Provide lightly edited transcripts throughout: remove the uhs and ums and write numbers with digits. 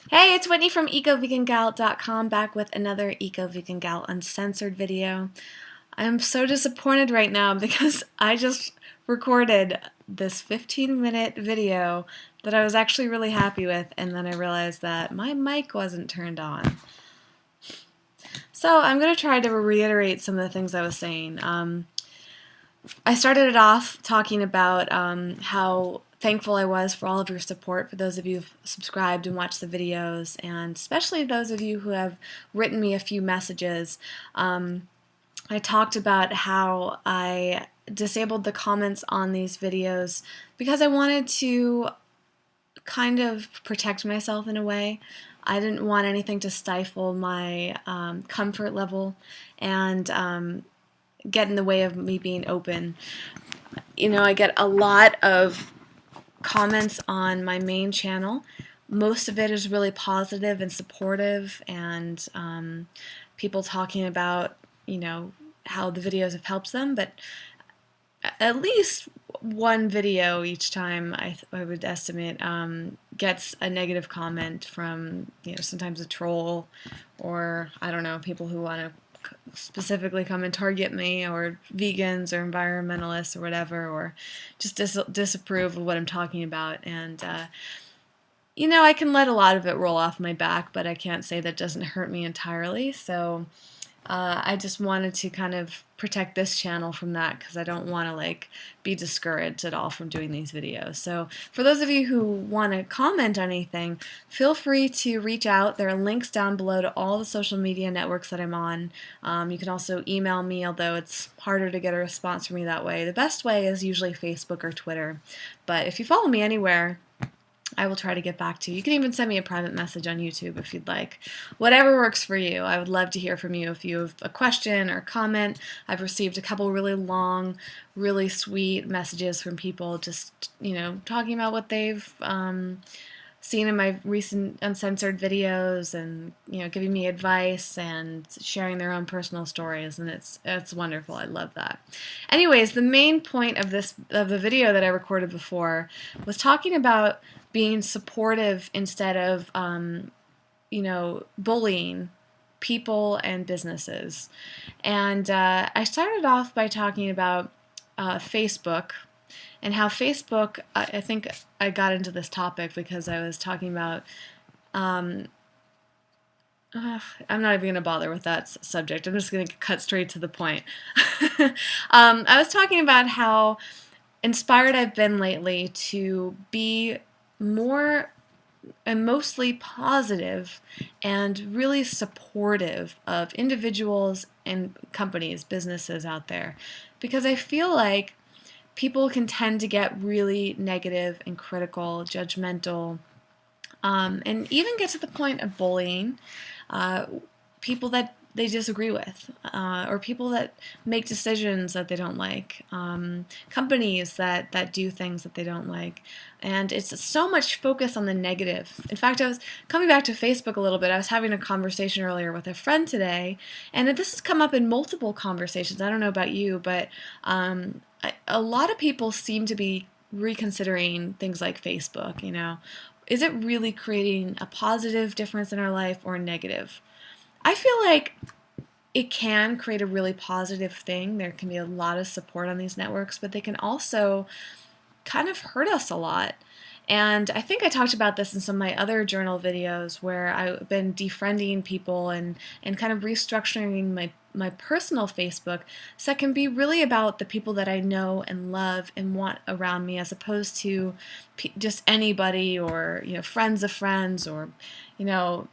Hey, it's Whitney from EcoVeganGal.com back with another Eco Vegan Gal Uncensored video. I'm so disappointed right now because I just recorded this 15-minute video that I was actually really happy with, and then I realized that my mic wasn't turned on. So I'm going to try to reiterate some of the things I was saying. I started it off talking about how thankful I was for all of your support, for those of you who've subscribed and watched the videos, and especially those of you who have written me a few messages. I talked about how I disabled the comments on these videos because I wanted to kind of protect myself in a way. I didn't want anything to stifle my comfort level and get in the way of me being open. You know, I get a lot of comments on my main channel. Most of it is really positive and supportive, and people talking about, you know, how the videos have helped them, but at least one video each time I would estimate gets a negative comment from, you know, sometimes a troll, or I don't know, people who want to specifically come and target me, or vegans or environmentalists or whatever, or just disapprove of what I'm talking about. And you know, I can let a lot of it roll off my back, but I can't say that doesn't hurt me entirely. So I just wanted to kind of protect this channel from that, because I don't want to like be discouraged at all from doing these videos. So for those of you who want to comment on anything, feel free to reach out. There are links down below to all the social media networks that I'm on. You can also email me, although it's harder to get a response from me that way. The best way is usually Facebook or Twitter. But if you follow me anywhere, I will try to get back to you. You can even send me a private message on YouTube if you'd like. Whatever works for you. I would love to hear from you if you have a question or comment. I've received a couple really long, really sweet messages from people just, you know, talking about what they've seen in my recent uncensored videos, and, you know, giving me advice and sharing their own personal stories, and it's wonderful. I love that. Anyways, the main point of the video that I recorded before was talking about being supportive instead of you know, bullying people and businesses. And I started off by talking about Facebook, and how Facebook, I think I got into this topic because I was talking about, I'm not even going to bother with that subject. I'm just going to cut straight to the point. I was talking about how inspired I've been lately to be more and mostly positive and really supportive of individuals and companies, businesses out there, because I feel like people can tend to get really negative and critical, judgmental, and even get to the point of bullying people that they disagree with, or people that make decisions that they don't like, companies that do things that they don't like. And it's so much focus on the negative. In fact, I was coming back to Facebook a little bit. I was having a conversation earlier with a friend today, and this has come up in multiple conversations. I don't know about you, but a lot of people seem to be reconsidering things like Facebook. You know, is it really creating a positive difference in our life or a negative? I feel like it can create a really positive thing. There can be a lot of support on these networks, but they can also kind of hurt us a lot. And I think I talked about this in some of my other journal videos, where I've been defriending people and kind of restructuring my personal Facebook, so it can be really about the people that I know and love and want around me, as opposed to just anybody, or, you know, friends of friends, or, you know,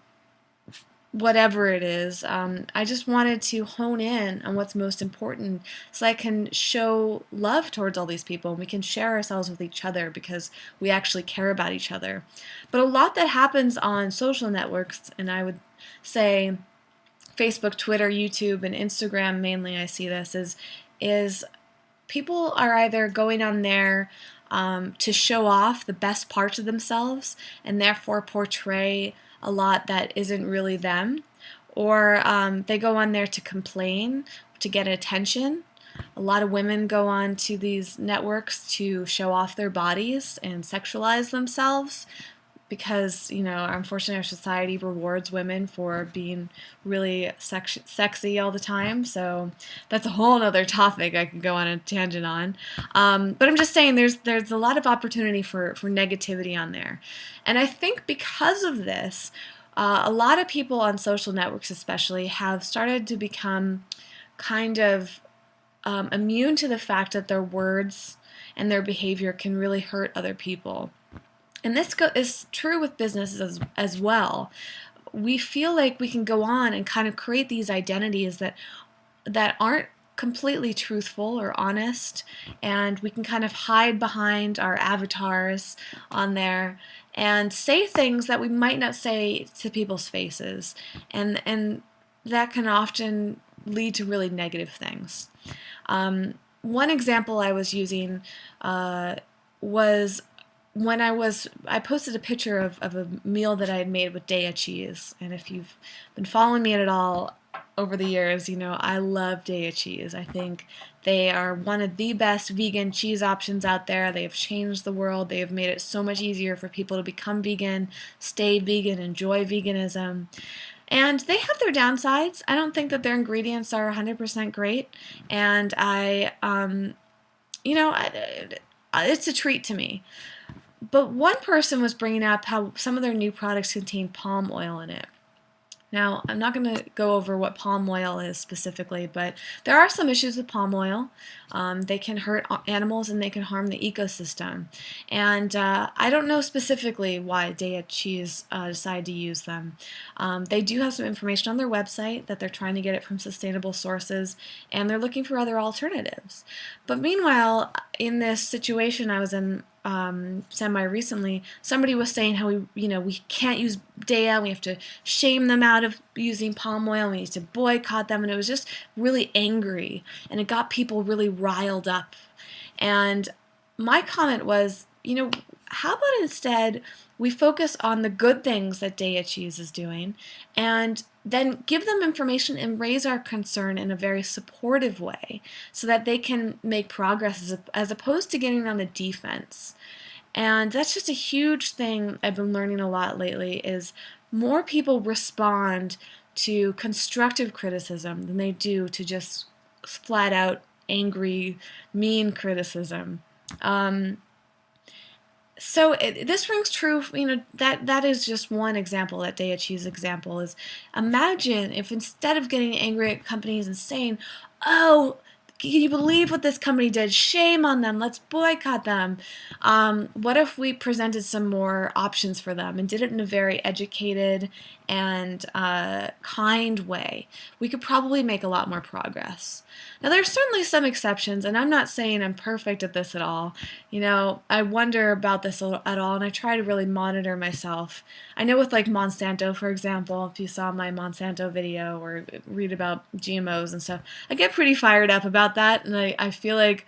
whatever it is. I just wanted to hone in on what's most important, so I can show love towards all these people, and we can share ourselves with each other because we actually care about each other. But a lot that happens on social networks, and I would say Facebook, Twitter, YouTube, and Instagram mainly, I see this, is people are either going on there to show off the best parts of themselves, and therefore portray a lot that isn't really them, or they go on there to complain, to get attention. A lot of women go on to these networks to show off their bodies and sexualize themselves, because, unfortunately our society rewards women for being really sexy all the time. So that's a whole other topic I could go on a tangent on. But I'm just saying there's a lot of opportunity for negativity on there. And I think because of this, a lot of people on social networks especially have started to become kind of immune to the fact that their words and their behavior can really hurt other people. And this is true with businesses as well. We feel like we can go on and kind of create these identities that aren't completely truthful or honest, and we can kind of hide behind our avatars on there and say things that we might not say to people's faces, and that can often lead to really negative things. One example I was using was when I posted a picture of a meal that I had made with Daiya cheese, and if you've been following me at all over the years, I love Daiya cheese. I think they are one of the best vegan cheese options out there. They have changed the world. They have made it so much easier for people to become vegan, stay vegan, enjoy veganism. And they have their downsides. I don't think that their ingredients are 100% great, and it's a treat to me. But one person was bringing up how some of their new products contain palm oil in it. Now, I'm not going to go over what palm oil is specifically, but there are some issues with palm oil. They can hurt animals and they can harm the ecosystem. And I don't know specifically why Daiya Cheese decided to use them. They do have some information on their website that they're trying to get it from sustainable sources, and they're looking for other alternatives. But meanwhile, in this situation I was in semi-recently, somebody was saying how we can't use Daiya, we have to shame them out of using palm oil, we need to boycott them, and it was just really angry, and it got people really riled up. And my comment was, how about instead we focus on the good things that Daiya Cheese is doing, and then give them information and raise our concern in a very supportive way so that they can make progress as opposed to getting on the defense. And that's just a huge thing I've been learning a lot lately, is more people respond to constructive criticism than they do to just flat out angry, mean criticism. So this rings true, that is just one example, that Daiya Cheese example is, imagine if instead of getting angry at companies and saying, oh, can you believe what this company did? Shame on them. Let's boycott them. What if we presented some more options for them and did it in a very educated and kind way? We could probably make a lot more progress. Now, there's certainly some exceptions, and I'm not saying I'm perfect at this at all. I wonder about this at all, and I try to really monitor myself. I know with Monsanto, for example, if you saw my Monsanto video or read about GMOs and stuff, I get pretty fired up about that, and I feel like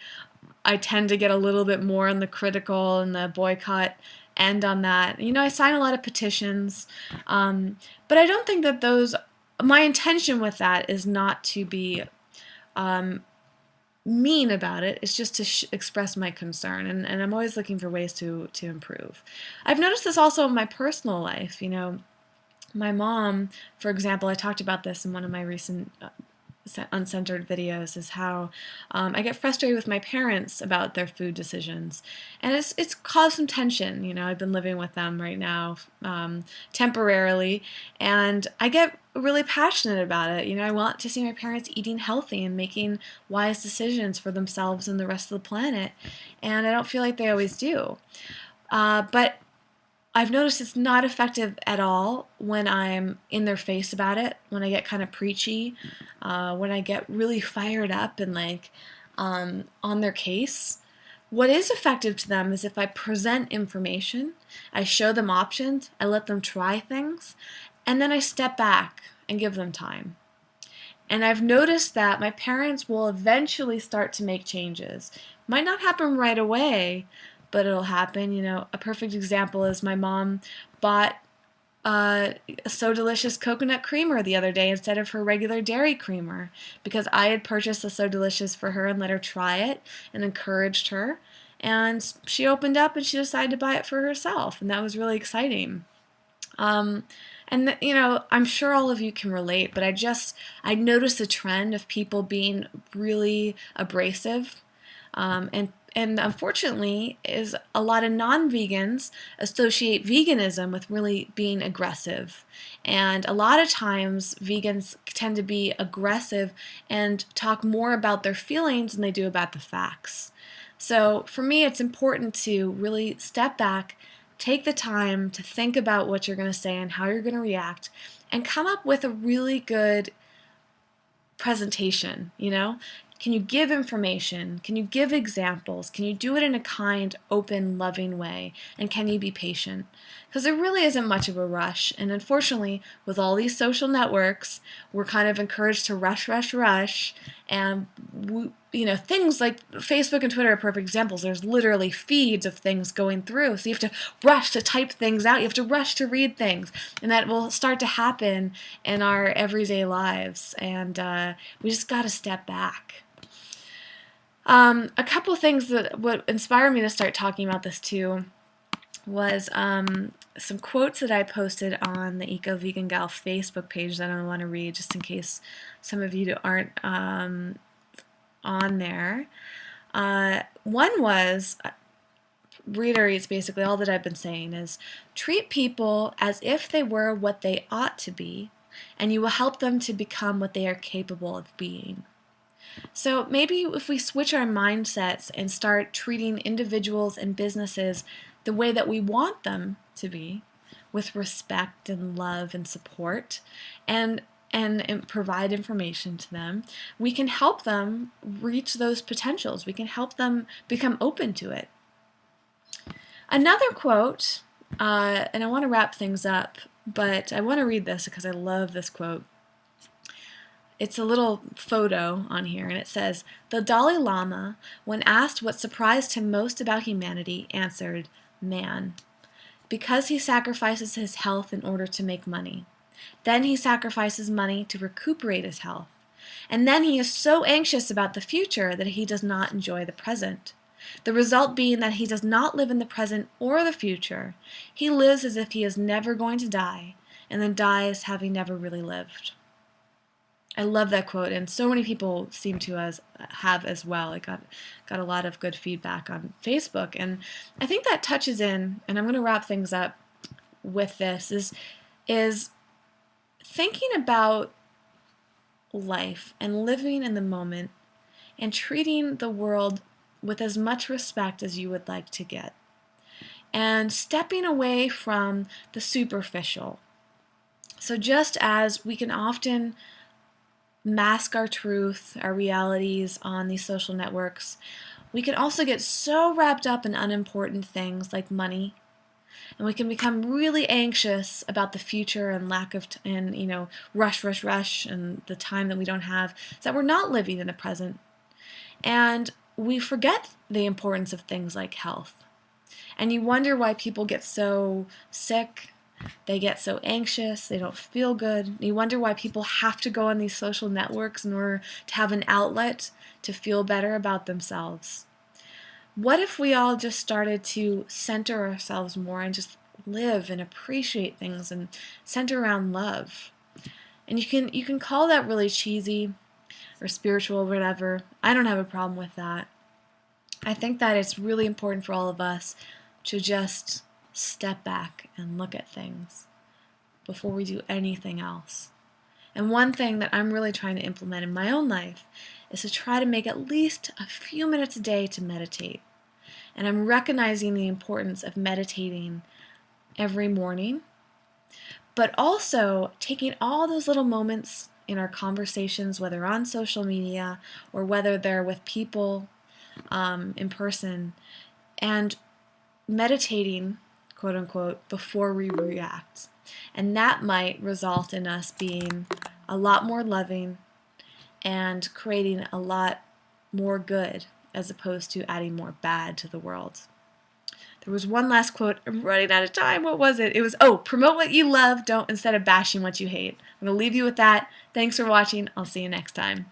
I tend to get a little bit more on the critical and the boycott end on that. I sign a lot of petitions, but I don't think that my intention with that is not to be mean about it. It's just to express my concern, and I'm always looking for ways to improve. I've noticed this also in my personal life. My mom, for example, I talked about this in one of my recent UnCensored videos, is how I get frustrated with my parents about their food decisions, and it's caused some tension. I've been living with them right now temporarily, and I get really passionate about it. I want to see my parents eating healthy and making wise decisions for themselves and the rest of the planet, and I don't feel like they always do. But I've noticed it's not effective at all when I'm in their face about it, when I get kind of preachy, when I get really fired up and on their case. What is effective to them is if I present information, I show them options, I let them try things, and then I step back and give them time. And I've noticed that my parents will eventually start to make changes. Might not happen right away, but it'll happen. A perfect example is my mom bought So Delicious coconut creamer the other day instead of her regular dairy creamer because I had purchased the So Delicious for her and let her try it and encouraged her. And she opened up and she decided to buy it for herself, and that was really exciting. I'm sure all of you can relate, but I noticed a trend of people being really abrasive, and unfortunately, is a lot of non-vegans associate veganism with really being aggressive. And a lot of times, vegans tend to be aggressive and talk more about their feelings than they do about the facts. So for me, it's important to really step back, take the time to think about what you're going to say and how you're going to react, and come up with a really good presentation. Can you give information? Can you give examples? Can you do it in a kind, open, loving way? And can you be patient? Because there really isn't much of a rush. And unfortunately, with all these social networks, we're kind of encouraged to rush, rush, rush. And things like Facebook and Twitter are perfect examples. There's literally feeds of things going through. So you have to rush to type things out. You have to rush to read things. And that will start to happen in our everyday lives. And we just got to step back. A couple of things that would inspire me to start talking about this too was some quotes that I posted on the Eco Vegan Gal Facebook page that I want to read, just in case some of you aren't on there. One was, reiterates basically all that I've been saying, is treat people as if they were what they ought to be, and you will help them to become what they are capable of being. So maybe if we switch our mindsets and start treating individuals and businesses the way that we want them to be, with respect and love and support, and provide information to them, we can help them reach those potentials. We can help them become open to it. Another quote, and I want to wrap things up, but I want to read this because I love this quote. It's a little photo on here, and it says, "The Dalai Lama, when asked what surprised him most about humanity, answered, 'Man,' because he sacrifices his health in order to make money. Then he sacrifices money to recuperate his health. And then he is so anxious about the future that he does not enjoy the present. The result being that he does not live in the present or the future. He lives as if he is never going to die, and then dies having never really lived." I love that quote, and so many people seem to have as well. I got a lot of good feedback on Facebook, and I think that touches in, and I'm going to wrap things up with this, is thinking about life and living in the moment and treating the world with as much respect as you would like to get, and stepping away from the superficial. So just as we can often mask our truth, our realities on these social networks, we can also get so wrapped up in unimportant things like money, and we can become really anxious about the future and rush, rush, rush, and the time that we don't have, so that we're not living in the present. And we forget the importance of things like health. And you wonder why people get so sick. They get so anxious, they don't feel good. You wonder why people have to go on these social networks in order to have an outlet to feel better about themselves. What if we all just started to center ourselves more and just live and appreciate things and center around love? And you can call that really cheesy or spiritual or whatever. I don't have a problem with that. I think that it's really important for all of us to just step back and look at things before we do anything else. And one thing that I'm really trying to implement in my own life is to try to make at least a few minutes a day to meditate. And I'm recognizing the importance of meditating every morning, but also taking all those little moments in our conversations, whether on social media or whether they're with people in person, and meditating, quote unquote, before we react. And that might result in us being a lot more loving and creating a lot more good as opposed to adding more bad to the world. There was one last quote. I'm running out of time. What was it? It was, promote what you love, don't instead of bashing what you hate. I'm going to leave you with that. Thanks for watching. I'll see you next time.